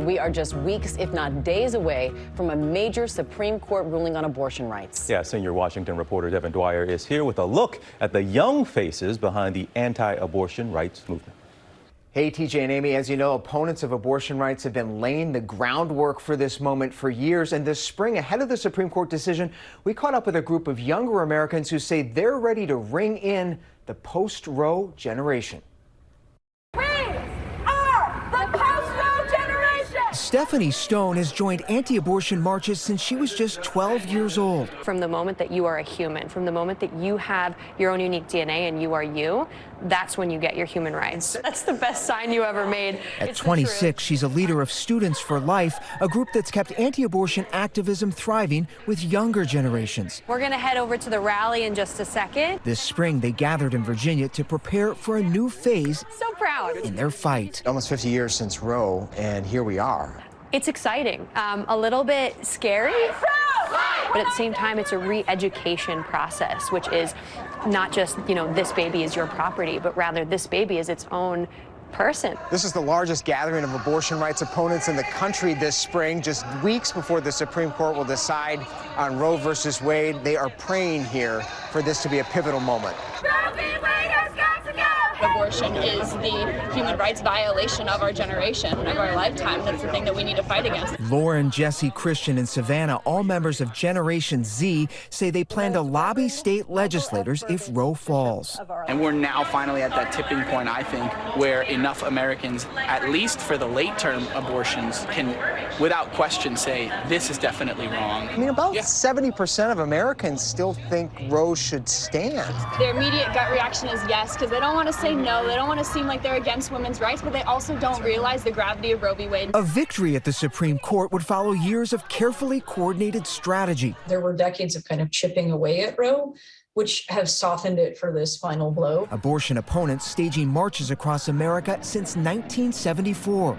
We are just weeks, if not days away from a major Supreme Court ruling on abortion rights. Yeah, senior Washington reporter Devin Dwyer is here with a look at the young faces behind the anti-abortion rights movement. Hey, TJ and Amy, as you know, opponents of abortion rights have been laying the groundwork for this moment for years. And this spring, ahead of the Supreme Court decision, we caught up with a group of younger Americans who say they're ready to ring in the post-Roe generation. Stephanie Stone has joined anti-abortion marches since she was just 12 years old. From the moment that you are a human, from the moment that you have your own unique DNA and you are you, that's when you get your human rights. That's the best sign you ever made. At 26, she's a leader of Students for Life, a group that's kept anti-abortion activism thriving with younger generations. We're going to head over to the rally in just a second. This spring, they gathered in Virginia to prepare for a new phase So proud. in their fight. Almost 50 years since Roe, and here we are. It's exciting, a little bit scary, but at the same time, it's a re-education process, which is not just, this baby is your property, but rather this baby is its own person. This is the largest gathering of abortion rights opponents in the country this spring, just weeks before the Supreme Court will decide on Roe versus Wade. They are praying here for this to be a pivotal moment. Abortion is the human rights violation of our generation, of our lifetime. That's the thing that we need to fight against. Lauren, Jesse, Christian, and Savannah, all members of Generation Z, say they plan to lobby state legislators if Roe falls. And we're now finally at that tipping point, I think, where enough Americans, at least for the late-term abortions, can, without question, say, this is definitely wrong. I mean, about 70% of Americans still think Roe should stand. Their immediate gut reaction is yes, because they don't want to say no. They don't want to seem like they're against women's rights, but they also don't realize the gravity of Roe v. Wade. A victory at the Supreme Court would follow years of carefully coordinated strategy. There were decades of kind of chipping away at Roe, which have softened it for this final blow. Abortion opponents staging marches across America since 1974.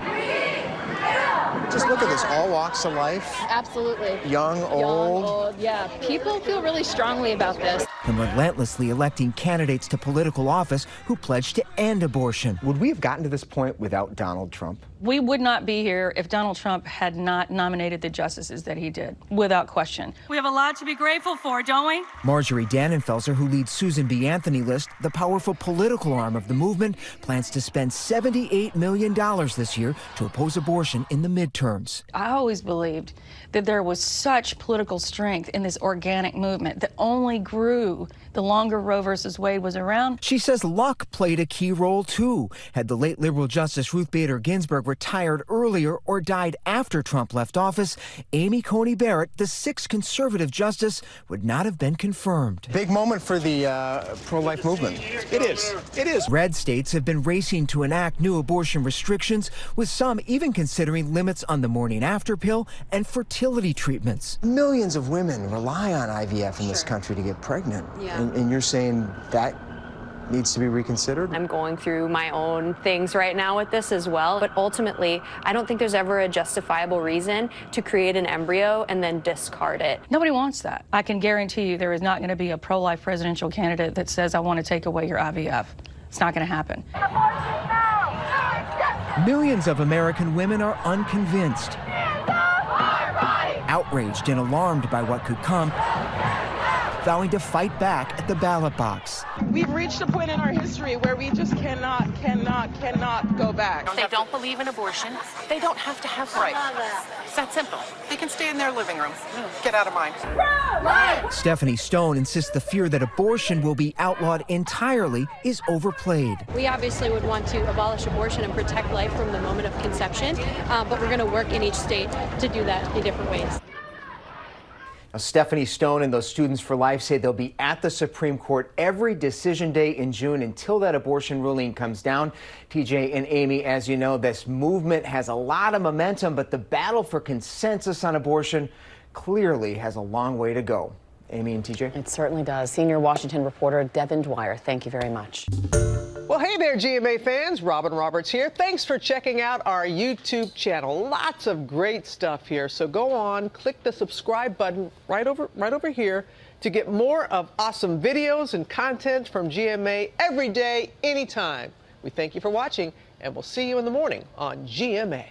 Just look at this, all walks of life. Absolutely. Young, old. Yeah. People feel really strongly about this. And relentlessly electing candidates to political office who pledged to end abortion. Would we have gotten to this point without Donald Trump? We would not be here if Donald Trump had not nominated the justices that he did, without question. We have a lot to be grateful for, don't we? Marjorie Dannenfelser, who leads Susan B. Anthony List, the powerful political arm of the movement, plans to spend $78 million this year to oppose abortion in the midterms. I always believed that there was such political strength in this organic movement that only grew the longer Roe versus Wade was around. She says luck played a key role, too. Had the late liberal Justice Ruth Bader Ginsburg retired earlier or died after Trump left office, Amy Coney Barrett, the sixth conservative justice, would not have been confirmed. Big moment for the pro-life movement. It is. It is. Red states have been racing to enact new abortion restrictions, with some even considering limits on the morning after pill and fertility treatments. Millions of women rely on IVF in this country to get pregnant. Yeah. And you're saying that needs to be reconsidered? I'm going through my own things right now with this as well, but ultimately, I don't think there's ever a justifiable reason to create an embryo and then discard it. Nobody wants that. I can guarantee you there is not going to be a pro-life presidential candidate that says, I want to take away your IVF. It's not going to happen. Millions of American women are unconvinced, outraged and alarmed by what could come, vowing to fight back at the ballot box. We've reached a point in our history where we just cannot go back. If they don't believe in abortion, they don't have to have one. Right. It's that simple. They can stay in their living room. Get out of mine. Stephanie Stone insists the fear that abortion will be outlawed entirely is overplayed. We obviously would want to abolish abortion and protect life from the moment of conception, but we're going to work in each state to do that in different ways. Now, Stephanie Stone and those Students for Life say they'll be at the Supreme Court every decision day in June until that abortion ruling comes down. TJ and Amy, as you know, this movement has a lot of momentum, but the battle for consensus on abortion clearly has a long way to go. Amy and TJ? It certainly does. Senior Washington reporter Devin Dwyer, thank you very much. Well, hey there, GMA fans. Robin Roberts here. Thanks for checking out our YouTube channel. Lots of great stuff here. So go on, click the subscribe button right over here to get more of awesome videos and content from GMA every day, anytime. We thank you for watching, and we'll see you in the morning on GMA.